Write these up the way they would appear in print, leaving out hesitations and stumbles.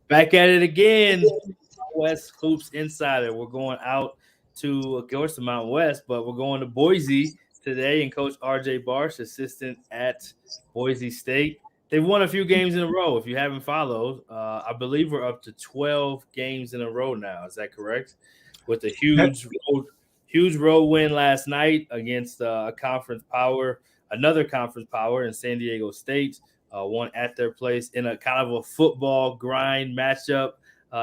Back at it again. West Hoops Insider. We're going out to, of course, the Mountain West, but we're going to Boise today. And Coach RJAY Barsh, assistant at Boise State. They've won a few games in a row. If you haven't followed, I believe we're up to 12 games in a row now. Is that correct? With a huge road win last night against a conference power, another conference power in San Diego State. One at their place in a kind of a football grind matchup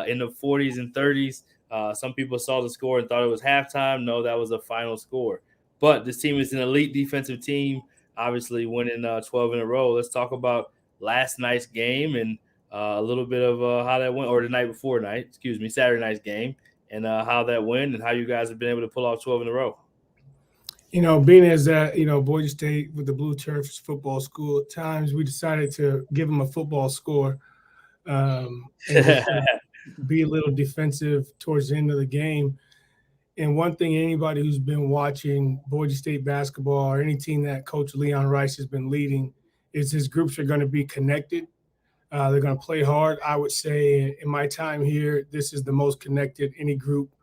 in the 40s and 30s. Some people saw the score and thought it was halftime. No, that was a final score. But this team is an elite defensive team, obviously winning 12 in a row. Let's talk about last night's game and a little bit of how that went, or the night before night, Saturday night's game, and how that went and how you guys have been able to pull off 12 in a row. Being as that, Boise State with the Blue Turfs football school, at times we decided to give them a football score and be a little defensive towards the end of the game. And one thing, anybody who's been watching Boise State basketball or any team that Coach Leon Rice has been leading is his groups are going to be connected. They're going to play hard. I would say in my time here, this is the most connected any group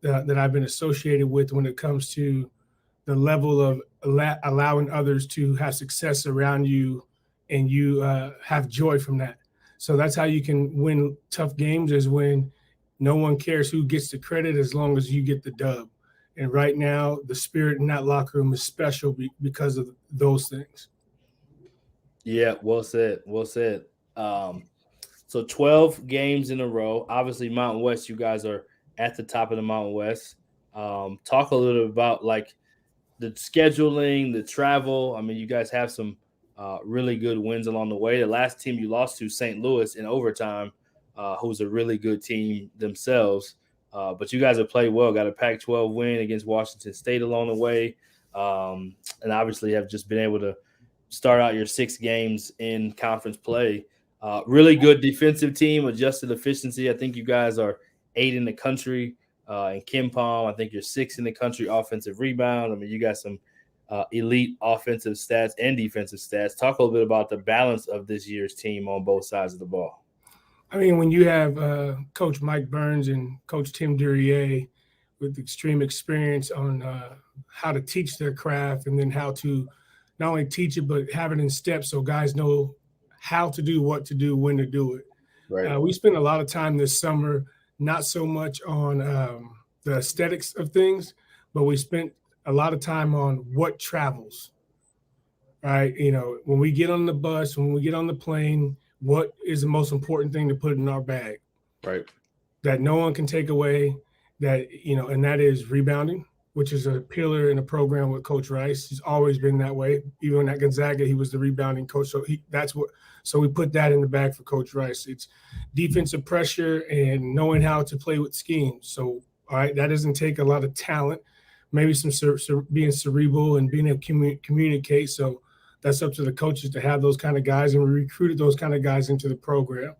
that I've been associated with when it comes to the level of allowing others to have success around you and you have joy from that. So that's how you can win tough games, is when no one cares who gets the credit as long as you get the dub. And right now, the spirit in that locker room is special because of those things. Yeah, well said. Well said. So 12 games in a row. Obviously, Mountain West, you guys are at the top of the Mountain West. Talk a little bit about the scheduling, the travel. I mean, you guys have some really good wins along the way. The last team you lost to, St. Louis, in overtime, who's a really good team themselves. But you guys have played well. Got a Pac-12 win against Washington State along the way, and obviously have just been able to start out your 6 games in conference play. Really good defensive team, adjusted efficiency. I think you guys are 8 in the country. In KenPom, I think you're 6th in the country offensive rebound. I mean, you got some elite offensive stats and defensive stats. Talk a little bit about the balance of this year's team on both sides of the ball. I mean, when you have Coach Mike Burns and Coach Tim Duryea with extreme experience on how to teach their craft, and then how to not only teach it, but have it in steps so guys know how to do, what to do, when to do it. Right. We spent a lot of time this summer, not so much on the aesthetics of things, but we spent a lot of time on what travels, right? When we get on the bus, when we get on the plane, what is the most important thing to put in our bag? Right. That no one can take away, and that is rebounding, which is a pillar in a program with Coach Rice. He's always been that way. Even at Gonzaga, he was the rebounding coach. So we put that in the bag for Coach Rice. It's defensive pressure and knowing how to play with schemes. So, all right, that doesn't take a lot of talent, maybe some being cerebral and being able to communicate. So that's up to the coaches to have those kind of guys, and we recruited those kind of guys into the program.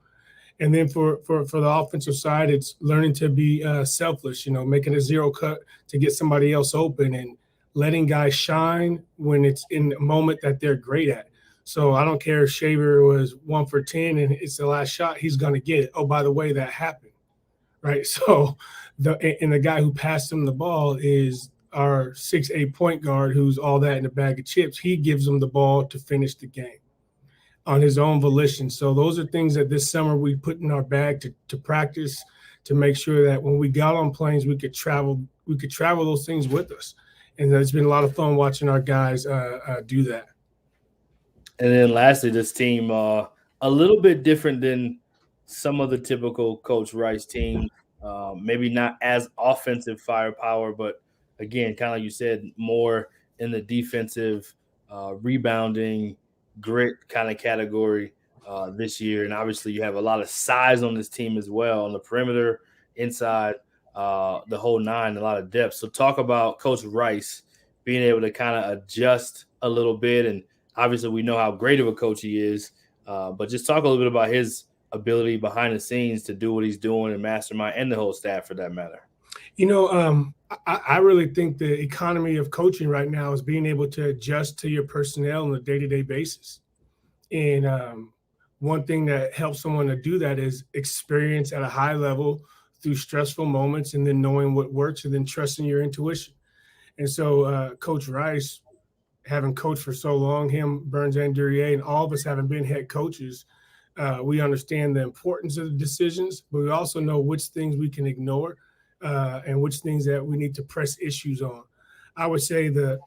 And then for the offensive side, it's learning to be selfless, making a zero cut to get somebody else open and letting guys shine when it's in a moment that they're great at. So I don't care if Shaver was 1 for 10 and it's the last shot, he's going to get it. Oh, by the way, that happened, right? So the guy who passed him the ball is our 6'8" point guard, who's all that in a bag of chips. He gives him the ball to finish the game on his own volition. So those are things that this summer we put in our bag to practice, to make sure that when we got on planes, we could travel those things with us. And it's been a lot of fun watching our guys do that. And then lastly, this team, a little bit different than some of the typical Coach Rice teams. Maybe not as offensive firepower, but again, kind of like you said, more in the defensive rebounding, grit kind of category this year. And obviously you have a lot of size on this team as well, on the perimeter, inside, the whole nine, a lot of depth. So talk about Coach Rice being able to kind of adjust a little bit. And obviously we know how great of a coach he is, but just talk a little bit about his ability behind the scenes to do what he's doing and mastermind, and the whole staff for that matter. I really think the economy of coaching right now is being able to adjust to your personnel on a day-to-day basis. And one thing that helps someone to do that is experience at a high level through stressful moments, and then knowing what works, and then trusting your intuition. And so Coach Rice, having coached for so long, him, Burns, and RJAY, and all of us having been head coaches, we understand the importance of the decisions, but we also know which things we can ignore and which things that we need to press issues on. I would say the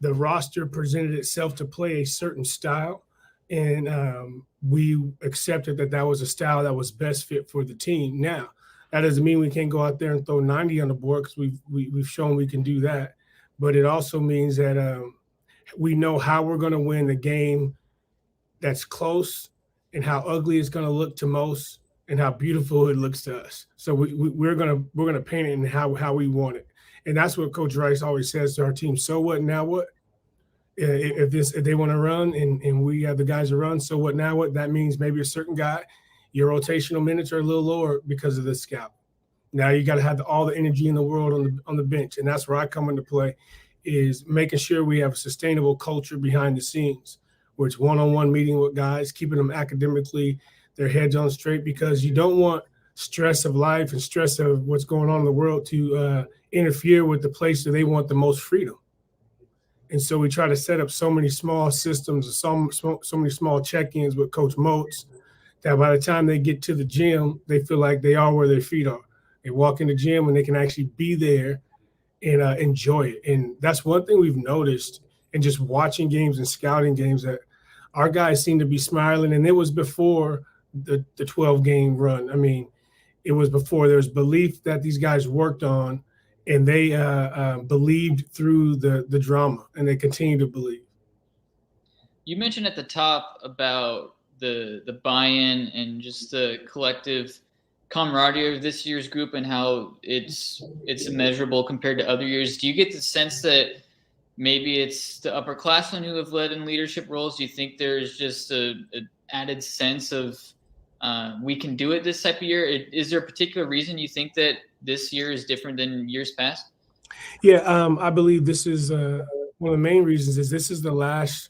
roster presented itself to play a certain style, and we accepted that that was a style that was best fit for the team. Now, that doesn't mean we can't go out there and throw 90 on the board, because we've shown we can do that. But it also means that we know how we're going to win the game that's close, and how ugly it's going to look to most, and how beautiful it looks to us. So we're gonna paint it in how we want it, and that's what Coach Rice always says to our team. So what? Now what? If they want to run and we have the guys to run, so what? Now what? That means maybe a certain guy, your rotational minutes are a little lower because of the scout. Now you got to have all the energy in the world on the bench, and that's where I come into play, is making sure we have a sustainable culture behind the scenes, where it's one-on-one meeting with guys, keeping them academically, their heads on straight, because you don't want stress of life and stress of what's going on in the world to interfere with the place that they want the most freedom. And so we try to set up so many small systems, so many small check-ins with Coach Moats, that by the time they get to the gym, they feel like they are where their feet are. They walk in the gym and they can actually be there and enjoy it. And that's one thing we've noticed in just watching games and scouting games, that our guys seem to be smiling. And it was before the 12-game run. I mean, it was before. There was belief that these guys worked on, and they believed through the drama, and they continue to believe. You mentioned at the top about the buy-in and just the collective camaraderie of this year's group, and how it's immeasurable compared to other years. Do you get the sense that maybe it's the upperclassmen who have led in leadership roles? Do you think there's just an added sense of we can do it this type of year? Is there a particular reason you think that this year is different than years past? Yeah, I believe this is one of the main reasons. Is this is the last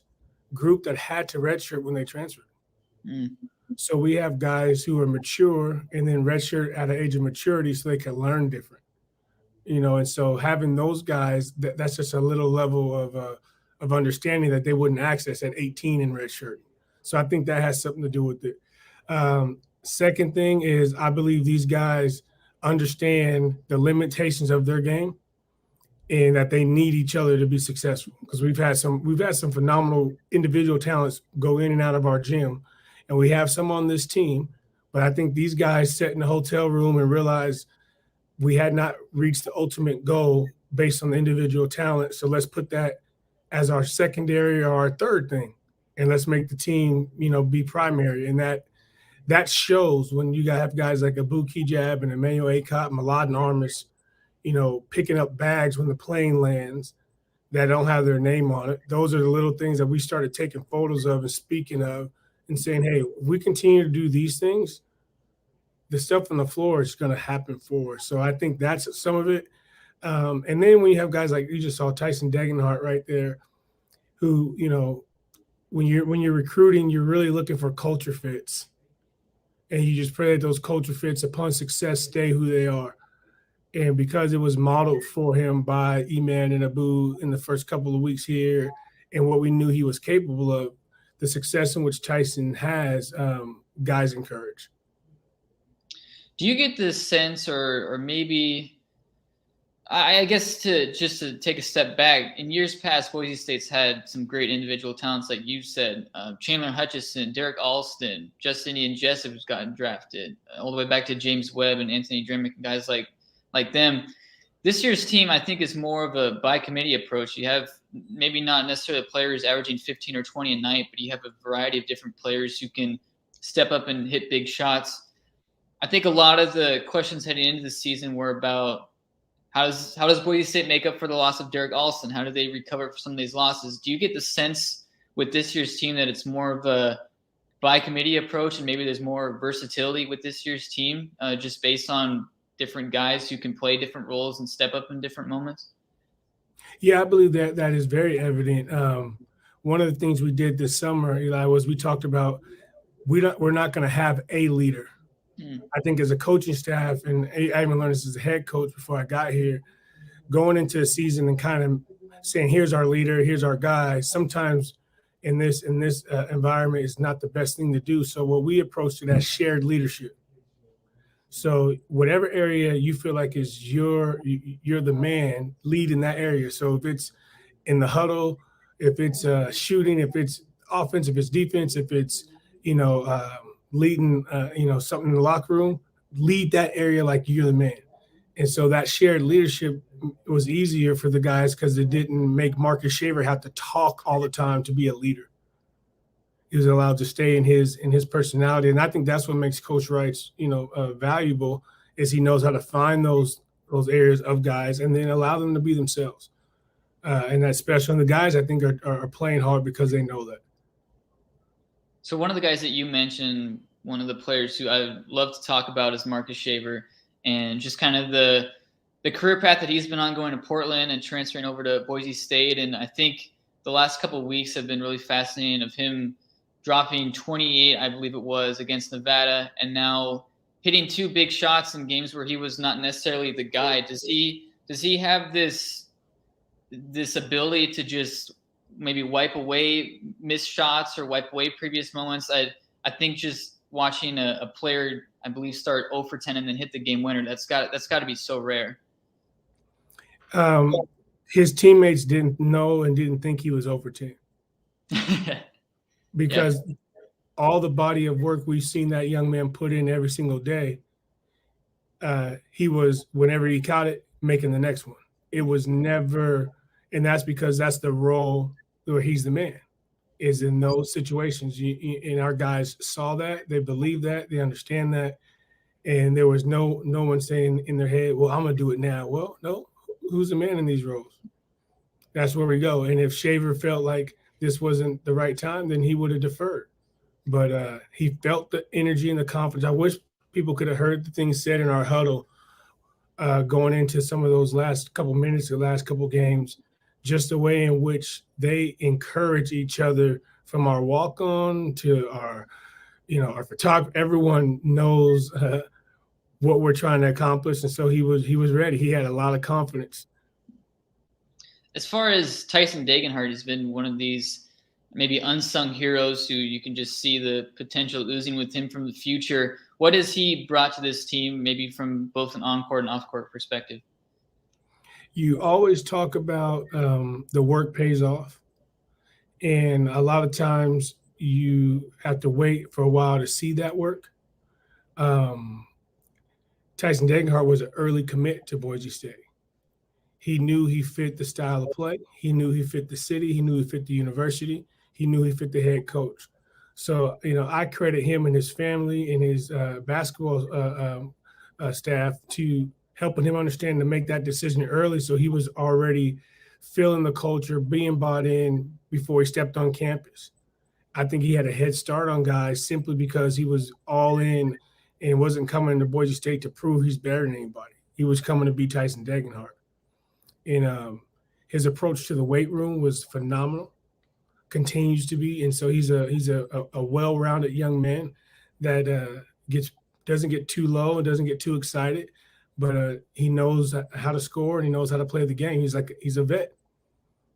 group that had to redshirt when they transferred. So we have guys who are mature and then redshirt at an age of maturity so they can learn different. And so having those guys, that's just a little level of understanding that they wouldn't access at 18 in redshirt. So I think that has something to do with it. Second thing is, I believe these guys understand the limitations of their game, and that they need each other to be successful. Because we've had some phenomenal individual talents go in and out of our gym, and we have some on this team. But I think these guys sat in the hotel room and realized we had not reached the ultimate goal based on the individual talent. So let's put that as our secondary or our third thing, and let's make the team, be primary. And that shows when you have guys like Abu Kijab and Emmanuel Akot, Mladen Armis, picking up bags when the plane lands that don't have their name on it. Those are the little things that we started taking photos of and speaking of and saying, hey, if we continue to do these things, the stuff on the floor is going to happen for us. So I think that's some of it. And then when you have guys like you just saw Tyson Degenhart right there, who, when you're recruiting, you're really looking for culture fits. And you just pray that those culture fits upon success stay who they are. And because it was modeled for him by Eman and Abu in the first couple of weeks here, and what we knew he was capable of, the success in which Tyson has, guys encourage. Do you get this sense, or maybe, I guess to take a step back, in years past, Boise State's had some great individual talents, like you said, Chandler Hutchison, Derek Alston, Justin and Jessup, who's gotten drafted, all the way back to James Webb and Anthony Dremick and guys like them. This year's team, I think, is more of a by committee approach. You have maybe not necessarily players averaging 15 or 20 a night, but you have a variety of different players who can step up and hit big shots. I think a lot of the questions heading into the season were about how does Boise State make up for the loss of Derek Alston? How do they recover for some of these losses? Do you get the sense with this year's team that it's more of a by committee approach, and maybe there's more versatility with this year's team, just based on different guys who can play different roles and step up in different moments? Yeah, I believe that is very evident. One of the things we did this summer, Eli, was we talked about we're not going to have a leader. I think as a coaching staff, and I even learned this as a head coach before I got here, going into a season and kind of saying, here's our leader, here's our guy, sometimes in this environment is not the best thing to do. So what we approached it as shared leadership. So whatever area you feel like is you're the man, lead in that area. So if it's in the huddle, if it's shooting, if it's offense, if it's defense, if it's, leading, something in the locker room, lead that area like you're the man. And so that shared leadership was easier for the guys because it didn't make Marcus Shaver have to talk all the time to be a leader. He was allowed to stay in his personality. And I think that's what makes Coach Wright's, valuable, is he knows how to find those areas of guys and then allow them to be themselves. And that's special. And the guys, I think, are playing hard because they know that. So one of the guys that you mentioned, one of the players who I love to talk about is Marcus Shaver, and just kind of the career path that he's been on, going to Portland and transferring over to Boise State. And I think the last couple of weeks have been really fascinating, of him dropping 28, I believe it was, against Nevada, and now hitting 2 big shots in games where he was not necessarily the guy. Does he have this ability to just maybe wipe away missed shots or wipe away previous moments? I think just watching a player, I believe, start 0 for 10 and then hit the game winner, that's got to be so rare. His teammates didn't know and didn't think he was 0 for 10 because all the body of work we've seen that young man put in every single day, he was, whenever he caught it, making the next one. It was never, and that's because that's the role where he's the man, is in those situations. And our guys saw that, they believe that, they understand that, and there was no one saying in their head, well, I'm going to do it now. Well, no, who's the man in these roles? That's where we go. And if Shaver felt like this wasn't the right time, then he would have deferred. But he felt the energy and the confidence. I wish people could have heard the things said in our huddle going into some of those last couple minutes, the last couple games, just the way in which they encourage each other, from our walk-on to our photographer. Everyone knows what we're trying to accomplish, and so he was ready. He had a lot of confidence. As far as Tyson Degenhardt, has been one of these maybe unsung heroes who you can just see the potential oozing with him from the future. What has he brought to this team, maybe from both an on-court and off-court perspective? You always talk about the work pays off. And a lot of times you have to wait for a while to see that work. Tyson Degenhardt was an early commit to Boise State. He knew he fit the style of play. He knew he fit the city. He knew he fit the university. He knew he fit the head coach. So, I credit him and his family and his basketball staff to helping him understand to make that decision early, so he was already feeling the culture, being bought in before he stepped on campus. I think he had a head start on guys simply because he was all in and wasn't coming to Boise State to prove he's better than anybody. He was coming to be Tyson Degenhardt. And his approach to the weight room was phenomenal, continues to be. And so he's a well-rounded young man that doesn't get too low and doesn't get too excited. But he knows how to score and he knows how to play the game. He's a vet.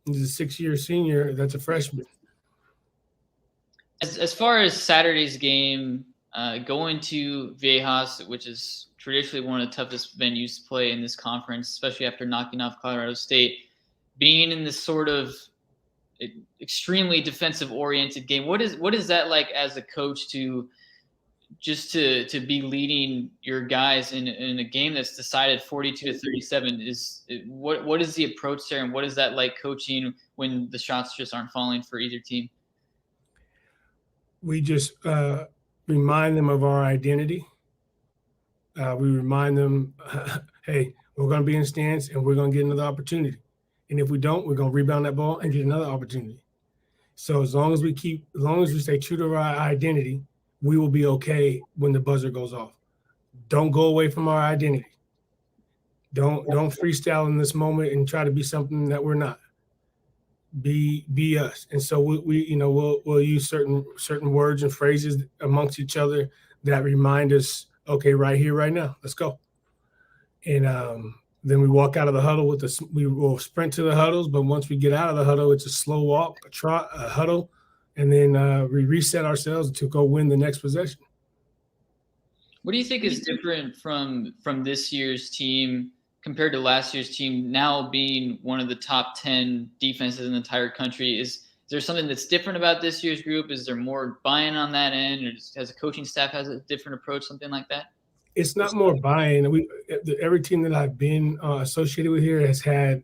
He's a 6-year senior that's a freshman. As far as Saturday's game, going to Viejas, which is traditionally one of the toughest venues to play in this conference, especially after knocking off Colorado State, being in this sort of extremely defensive-oriented game, what is that like as a coach to be leading your guys in a game that's decided 42-37? What is the approach there, and what is that like coaching when the shots just aren't falling for either team? We just remind them of our identity. We remind them, hey, we're going to be in the stands and we're going to get another opportunity. And if we don't, we're going to rebound that ball and get another opportunity. So as long as we stay true to our identity, we will be okay when the buzzer goes off. Don't go away from our identity. Don't freestyle in this moment and try to be something that we're not. be us. And so we'll use certain words and phrases amongst each other that remind us, okay, right here, right now, let's go. And then we walk out of the huddle we will sprint to the huddles, but once we get out of the huddle, it's a slow walk, a trot, a huddle, and then we reset ourselves to go win the next possession. What do you think is different from this year's team compared to last year's team, now being one of the top 10 defenses in the entire country? Is there something that's different about this year's group? Is there more buy-in on that end, or has the coaching staff has a different approach, something like that? It's not more buy-in. Every team that I've been associated with here has had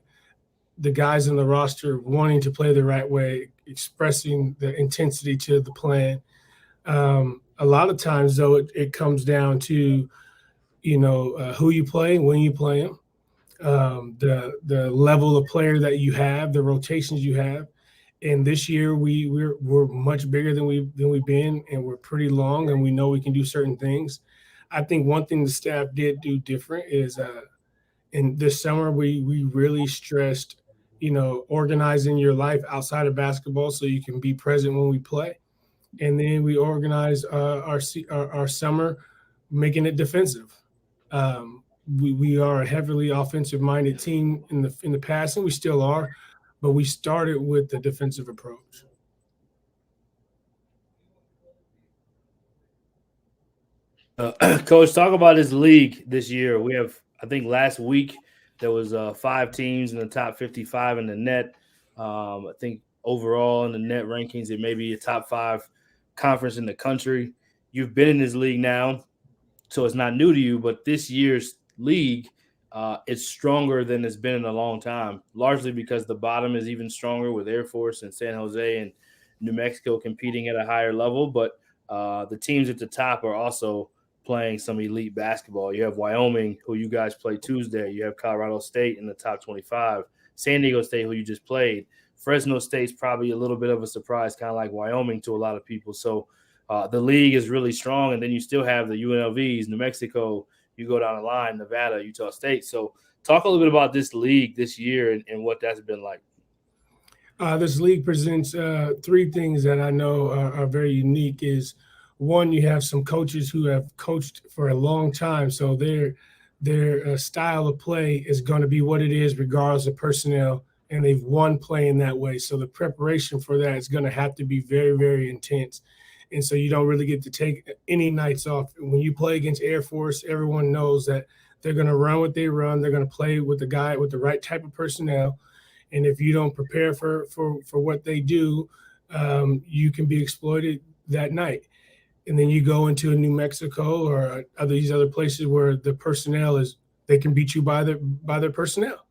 the guys in the roster wanting to play the right way, expressing the intensity to the plan. A lot of times, though, it comes down to, who you play, when you play them, the level of player that you have, the rotations you have. And this year we're much bigger than we've been, and we're pretty long, and we know we can do certain things. I think one thing the staff did do different is in this summer we really stressed, organizing your life outside of basketball so you can be present when we play. And then we organized our summer, making it defensive. We are a heavily offensive-minded team in the past, and we still are, but we started with the defensive approach. Coach, talk about this league this year. We have, I think last week there was 5 teams in the top 55 in the net. I think overall in the net rankings, it may be a top 5 conference in the country. You've been in this league now, so it's not new to you, but this year's league is stronger than it's been in a long time, largely because the bottom is even stronger with Air Force and San Jose and New Mexico competing at a higher level. But the teams at the top are also playing some elite basketball. You have Wyoming, who you guys play Tuesday. You have Colorado State in the top 25. San Diego State, who you just played. Fresno State's probably a little bit of a surprise, kind of like Wyoming to a lot of people. So the league is really strong. And then you still have the UNLVs, New Mexico. You go down the line, Nevada, Utah State. So talk a little bit about this league this year and what that's been like. This league presents 3 things that I know are very unique. Is one, you have some coaches who have coached for a long time, so their style of play is going to be what it is regardless of personnel, and they've won playing that way. So the preparation for that is going to have to be very, very intense. And so you don't really get to take any nights off. When you play against Air Force, everyone knows that they're going to run what they run. They're going to play with the guy with the right type of personnel. And if you don't prepare for what they do, you can be exploited that night. And then you go into a New Mexico or these other places where the personnel they can beat you by their personnel.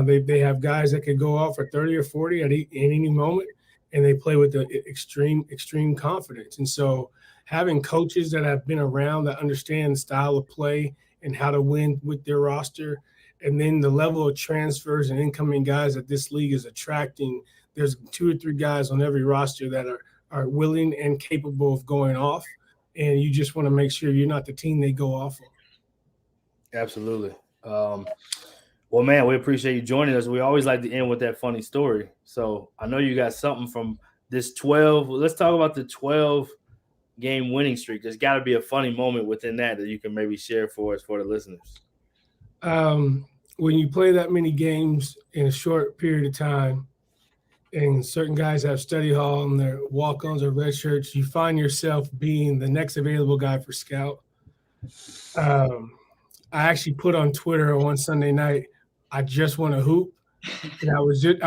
They have guys that could go out for 30 or 40 at any moment, and they play with the extreme confidence. And so having coaches that have been around that understand the style of play and how to win with their roster, and then the level of transfers and incoming guys that this league is attracting, there's 2 or 3 guys on every roster that are willing and capable of going off, and you just want to make sure you're not the team they go off on. Absolutely. Well, man, we appreciate you joining us. We always like to end with that funny story. So I know you got something from this 12. Let's talk about the 12-game winning streak. There's got to be a funny moment within that you can maybe share for us, for the listeners. When you play that many games in a short period of time, and certain guys have study hall and their walk-ons or red shirts, you find yourself being the next available guy for scout. I actually put on Twitter on one Sunday night, I just want to hoop. And I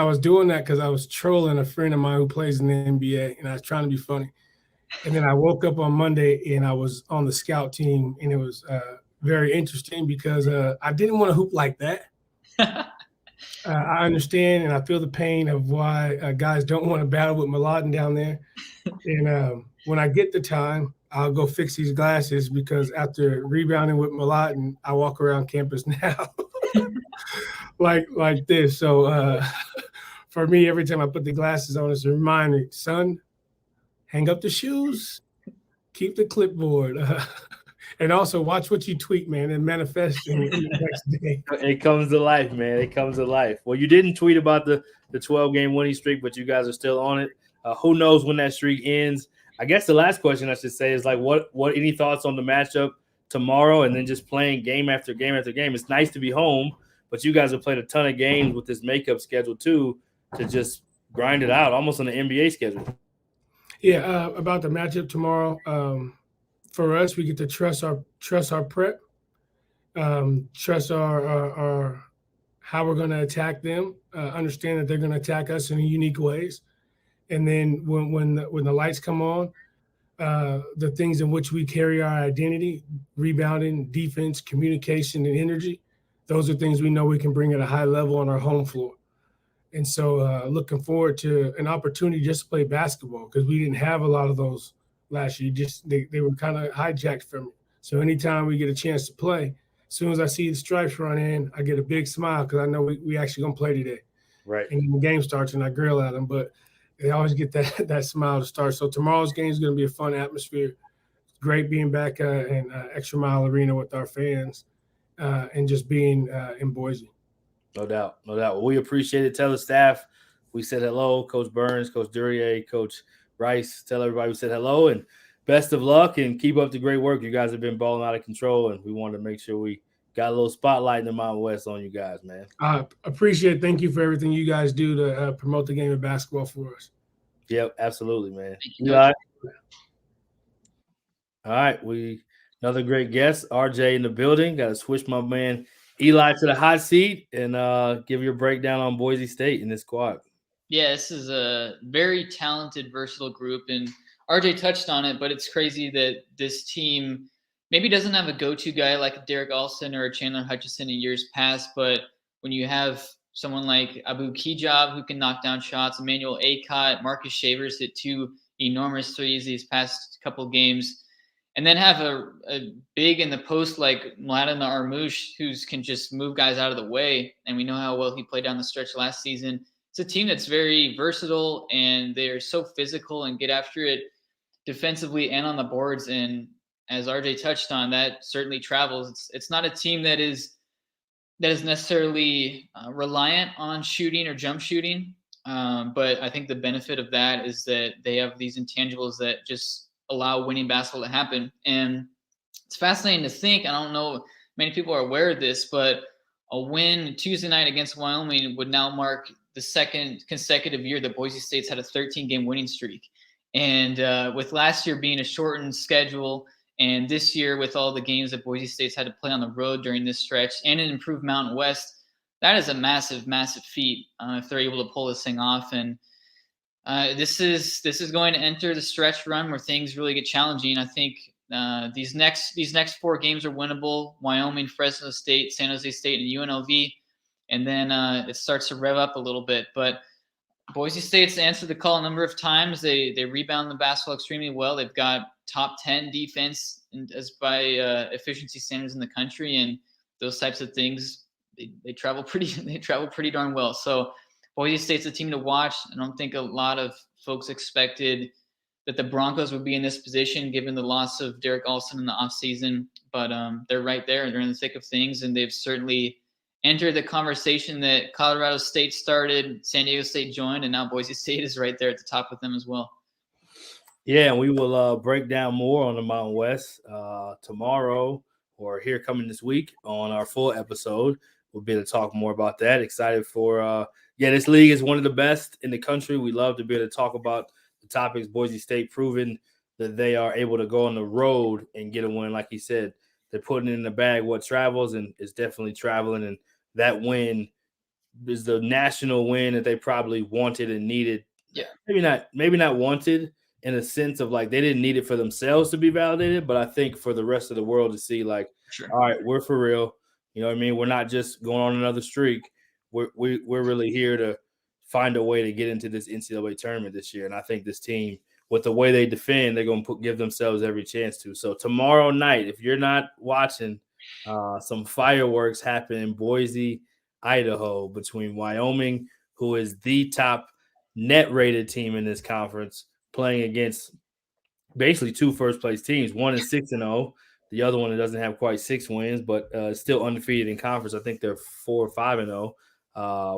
was doing that because I was trolling a friend of mine who plays in the NBA, and I was trying to be funny. And then I woke up on Monday and I was on the scout team, and it was very interesting because I didn't want to hoop like that. I understand and I feel the pain of why guys don't want to battle with Mladen down there. And when I get the time, I'll go fix these glasses because after rebounding with Mladen, I walk around campus now like this. So for me, every time I put the glasses on, it's a reminder, son, hang up the shoes, keep the clipboard. And also watch what you tweet, man, and manifest in the next day. It comes to life, man. It comes to life. Well, you didn't tweet about the 12-game winning streak, but you guys are still on it. Who knows when that streak ends? I guess the last question I should say is like, what any thoughts on the matchup tomorrow, and then just playing game after game after game. It's nice to be home, but you guys have played a ton of games with this makeup schedule too, to just grind it out almost on the NBA schedule. Yeah, about the matchup tomorrow. For us, we get to trust our prep, trust our how we're going to attack them, understand that they're going to attack us in unique ways, and then when the lights come on, the things in which we carry our identity, rebounding, defense, communication, and energy, those are things we know we can bring at a high level on our home floor. And so looking forward to an opportunity just to play basketball, because we didn't have a lot of those last year. They were kind of hijacked from it. So anytime we get a chance to play, as soon as I see the stripes run in, I get a big smile because I know we actually going to play today. Right. And then the game starts and I grill at them, but they always get that smile to start. So tomorrow's game is going to be a fun atmosphere. Great being back in Extra Mile Arena with our fans and just being in Boise. No doubt. Well, we appreciate it. Tell the staff we said hello. Coach Burns, Coach RJAY, Coach Rice. Tell everybody we said hello and best of luck and keep up the great work. You guys have been balling out of control, and we wanted to make sure we got a little spotlight in the Mountain West on you guys, man. I appreciate it. Thank you for everything you guys do to promote the game of basketball for us. Yep, absolutely, man. You, all right, another great guest, RJ in the building. Got to switch my man Eli to the hot seat and give you a breakdown on Boise State in this squad. Yeah, this is a very talented, versatile group, and RJ touched on it, but it's crazy that this team maybe doesn't have a go-to guy like Derek Olsen or Chandler Hutchison in years past, but when you have someone like Abu Kijab who can knock down shots, Emmanuel Acott, Marcus Shavers hit 2 enormous threes these past couple games, and then have a big in the post like Mladen Armouche who can just move guys out of the way. And we know how well he played down the stretch last season. It's a team that's very versatile, and they're so physical and get after it defensively and on the boards. And as RJ touched on, that certainly travels. It's not a team that is necessarily reliant on shooting or jump shooting. But I think the benefit of that is that they have these intangibles that just allow winning basketball to happen. And it's fascinating to think, I don't know many people are aware of this, but a win Tuesday night against Wyoming would now mark the second consecutive year that Boise State's had a 13-game winning streak. And with last year being a shortened schedule, and this year with all the games that Boise State's had to play on the road during this stretch and an improved Mountain West, that is a massive, massive feat if they're able to pull this thing off. And this is going to enter the stretch run where things really get challenging. I think these next 4 games are winnable: Wyoming, Fresno State, San Jose State, and UNLV. And then it starts to rev up a little bit. But Boise State's answered the call a number of times. They rebound the basketball extremely well. They've got top 10 defense as by efficiency standards in the country, and those types of things they travel pretty darn well. So Boise State's a team to watch. I don't think a lot of folks expected that the Broncos would be in this position given the loss of Derek Olsen in the offseason, but they're right there. They're in the thick of things, and they've certainly entered the conversation that Colorado State started, San Diego State joined, and now Boise State is right there at the top with them as well. Yeah, and we will break down more on the Mountain West tomorrow or here coming this week on our full episode. We'll be able to talk more about that. Excited for this league is one of the best in the country. We love to be able to talk about the topics. Boise State proving that they are able to go on the road and get a win. Like he said, they're putting in the bag what travels, and it's definitely traveling. And that win is the national win that they probably wanted and needed. Yeah. Maybe not wanted in a sense of like they didn't need it for themselves to be validated, but I think for the rest of the world to see like, sure, all right, we're for real. You know what I mean? We're not just going on another streak. We're really here to find a way to get into this NCAA tournament this year. And I think this team, with the way they defend, they're going to give themselves every chance to. So tomorrow night, if you're not watching, some fireworks happen in Boise, Idaho, between Wyoming, who is the top net-rated team in this conference, playing against basically 2 first-place teams. One is 6-0, the other one that doesn't have quite 6 wins, but still undefeated in conference. I think they're 4 or 5-0.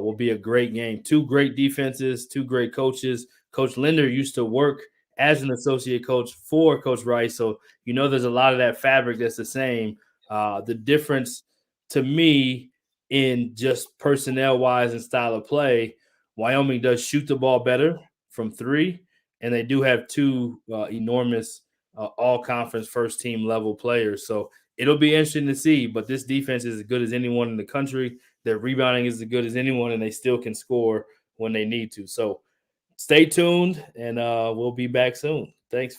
Will be a great game. 2 great defenses, 2 great coaches. Coach Linder used to work as an associate coach for Coach Rice, so there's a lot of that fabric that's the same. The difference to me in just personnel-wise and style of play, Wyoming does shoot the ball better from 3, and they do have 2 enormous all-conference first-team level players. So it'll be interesting to see, but this defense is as good as anyone in the country. Their rebounding is as good as anyone, and they still can score when they need to. So stay tuned, and we'll be back soon. Thanks.